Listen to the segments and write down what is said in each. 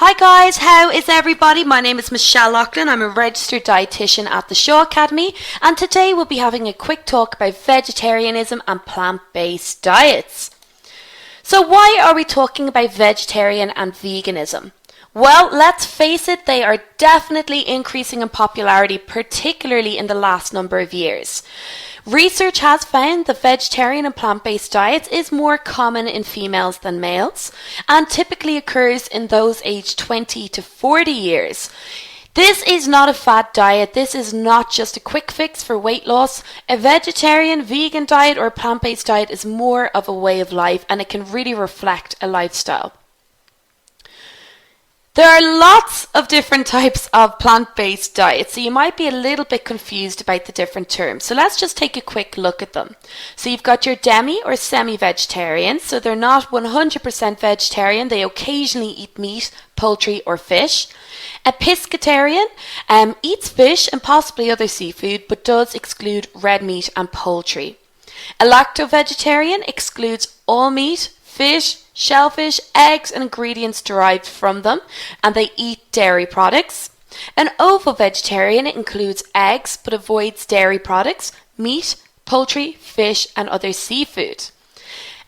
Hi guys, how is everybody? My name is Michelle Loughlin. I'm a registered dietitian at the Shaw Academy, and today we'll be having a quick talk about vegetarianism and plant-based diets. So why are we talking about vegetarian and veganism? Well, let's face it, they are definitely increasing in popularity, particularly in the last number of years. Research has found that vegetarian and plant-based diets is more common in females than males and typically occurs in those aged 20 to 40 years. This is not a fad diet. This is not just a quick fix for weight loss. A vegetarian, vegan diet or plant-based diet is more of a way of life, and it can really reflect a lifestyle. There are lots of different types of plant-based diets, so you might be a little bit confused about the different terms. So let's just take a quick look at them. So you've got your demi or semi-vegetarian, so they're not 100% vegetarian, they occasionally eat meat, poultry or fish. A pescatarian eats fish and possibly other seafood, but does exclude red meat and poultry. A lacto-vegetarian excludes all meat, fish, shellfish, eggs and ingredients derived from them, and they eat dairy products. An ovo-vegetarian includes eggs but avoids dairy products, meat, poultry, fish and other seafood.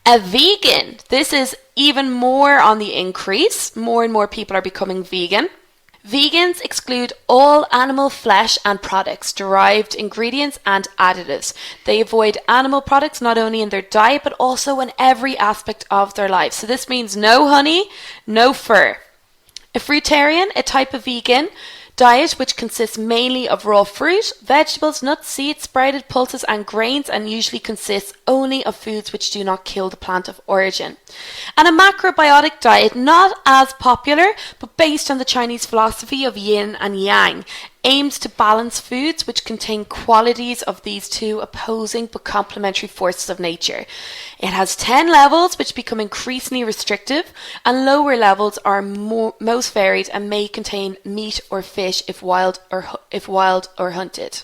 A vegan, this is even more on the increase. More and more people are becoming vegan. Vegans exclude all animal flesh and products, derived ingredients and additives. They avoid animal products not only in their diet but also in every aspect of their life. So this means no honey, no fur. A fruitarian, a type of vegan diet which consists mainly of raw fruit, vegetables, nuts, seeds, sprouted pulses and grains, and usually consists only of foods which do not kill the plant of origin. And a macrobiotic diet, not as popular but based on the Chinese philosophy of yin and yang, aims to balance foods which contain qualities of these two opposing but complementary forces of nature. It has 10 levels which become increasingly restrictive, and lower levels are most varied and may contain meat or fish if wild or hunted.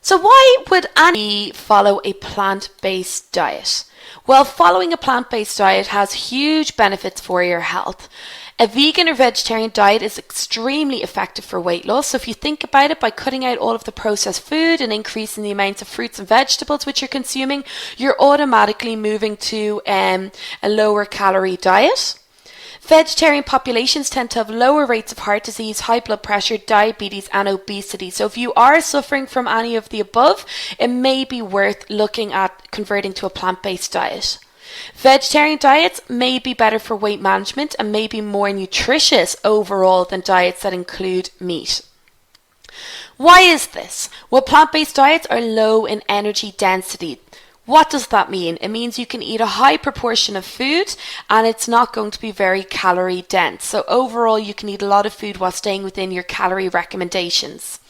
So why would any follow a plant-based diet? Well, following a plant-based diet has huge benefits for your health. A vegan or vegetarian diet is extremely effective for weight loss. So if you think about it, by cutting out all of the processed food and increasing the amounts of fruits and vegetables which you're consuming, you're automatically moving to a lower calorie diet. Vegetarian populations tend to have lower rates of heart disease, high blood pressure, diabetes and obesity. So if you are suffering from any of the above, it may be worth looking at converting to a plant-based diet. Vegetarian diets may be better for weight management and may be more nutritious overall than diets that include meat. Why is this? Well, plant-based diets are low in energy density. What does that mean? It means you can eat a high proportion of food and it's not going to be very calorie dense. So overall, you can eat a lot of food while staying within your calorie recommendations.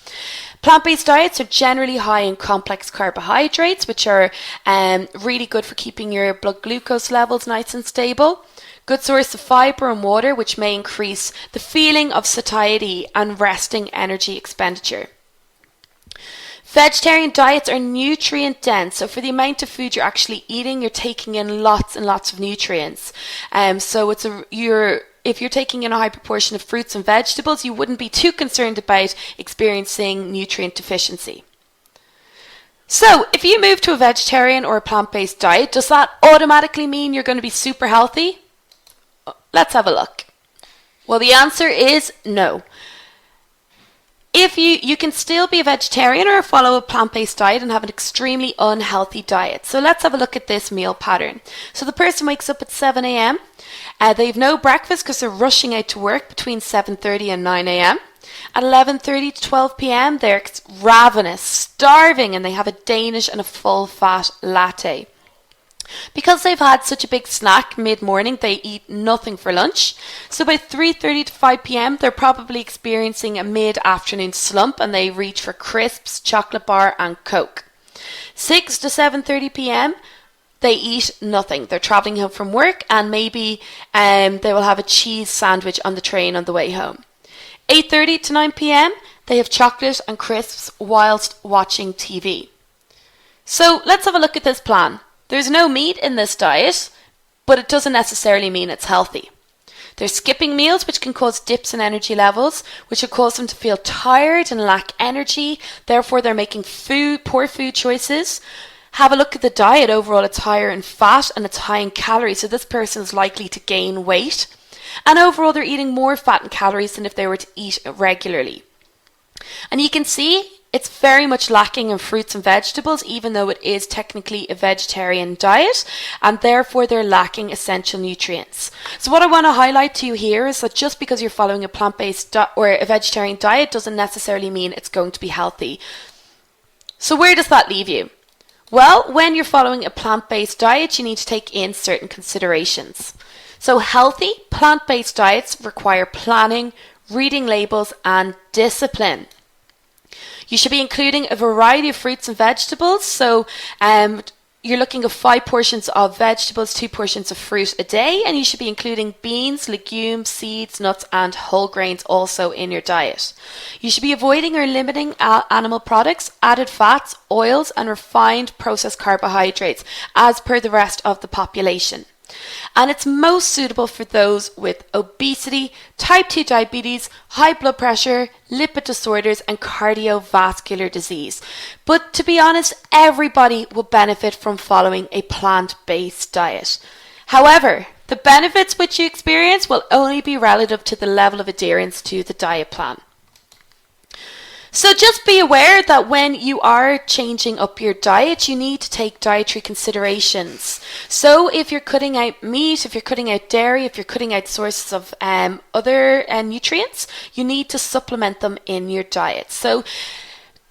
Plant-based diets are generally high in complex carbohydrates, which are really good for keeping your blood glucose levels nice and stable. Good source of fibre and water, which may increase the feeling of satiety and resting energy expenditure. Vegetarian diets are nutrient dense, so for the amount of food you're actually eating, you're taking in lots and lots of nutrients. If you're taking in a high proportion of fruits and vegetables, you wouldn't be too concerned about experiencing nutrient deficiency. So, if you move to a vegetarian or a plant-based diet, does that automatically mean you're going to be super healthy? Let's have a look. Well, the answer is no. If you can still be a vegetarian or follow a plant-based diet and have an extremely unhealthy diet. So let's have a look at this meal pattern. So the person wakes up at 7 a.m. They have no breakfast because they're rushing out to work between 7:30 and 9 a.m. At 11:30 to 12 p.m. they're ravenous, starving, and they have a Danish and a full-fat latte. Because they've had such a big snack mid-morning, they eat nothing for lunch. So by 3:30 to 5 p.m, they're probably experiencing a mid-afternoon slump and they reach for crisps, chocolate bar and Coke. 6 to 7:30 p.m, they eat nothing. They're travelling home from work and maybe they will have a cheese sandwich on the train on the way home. 8:30 to 9 p.m, they have chocolate and crisps whilst watching TV. So let's have a look at this plan. There's no meat in this diet, but it doesn't necessarily mean it's healthy. They're skipping meals, which can cause dips in energy levels, which will cause them to feel tired and lack energy. Therefore, they're making poor food choices. Have a look at the diet. Overall, it's higher in fat and it's high in calories. So this person is likely to gain weight. And overall, they're eating more fat and calories than if they were to eat regularly. And you can see it's very much lacking in fruits and vegetables, even though it is technically a vegetarian diet, and therefore they're lacking essential nutrients. So what I want to highlight to you here is that just because you're following a plant-based or a vegetarian diet doesn't necessarily mean it's going to be healthy. So where does that leave you? Well, when you're following a plant-based diet, you need to take in certain considerations. So healthy plant-based diets require planning, reading labels, and discipline. You should be including a variety of fruits and vegetables. So you're looking at 5 portions of vegetables, 2 portions of fruit a day, and you should be including beans, legumes, seeds, nuts, and whole grains also in your diet. You should be avoiding or limiting animal products, added fats, oils, and refined processed carbohydrates as per the rest of the population. And it's most suitable for those with obesity, type 2 diabetes, high blood pressure, lipid disorders, and cardiovascular disease. But to be honest, everybody will benefit from following a plant-based diet. However, the benefits which you experience will only be relative to the level of adherence to the diet plan. So just be aware that when you are changing up your diet, you need to take dietary considerations. So if you're cutting out meat, if you're cutting out dairy, if you're cutting out sources of other nutrients, you need to supplement them in your diet. So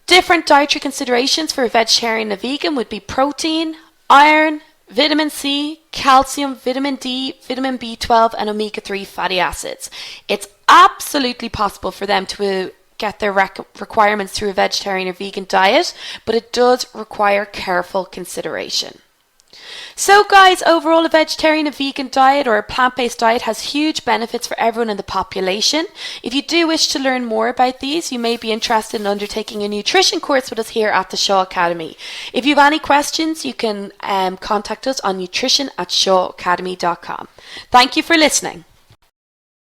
different dietary considerations for a vegetarian and a vegan would be protein, iron, vitamin C, calcium, vitamin D, vitamin B12, and omega-3 fatty acids. It's absolutely possible for them to get their requirements through a vegetarian or vegan diet, but it does require careful consideration. So guys, overall a vegetarian and vegan diet or a plant-based diet has huge benefits for everyone in the population. If you do wish to learn more about these, you may be interested in undertaking a nutrition course with us here at the Shaw Academy. If you have any questions, you can contact us on nutrition@shawacademy.com. Thank you for listening.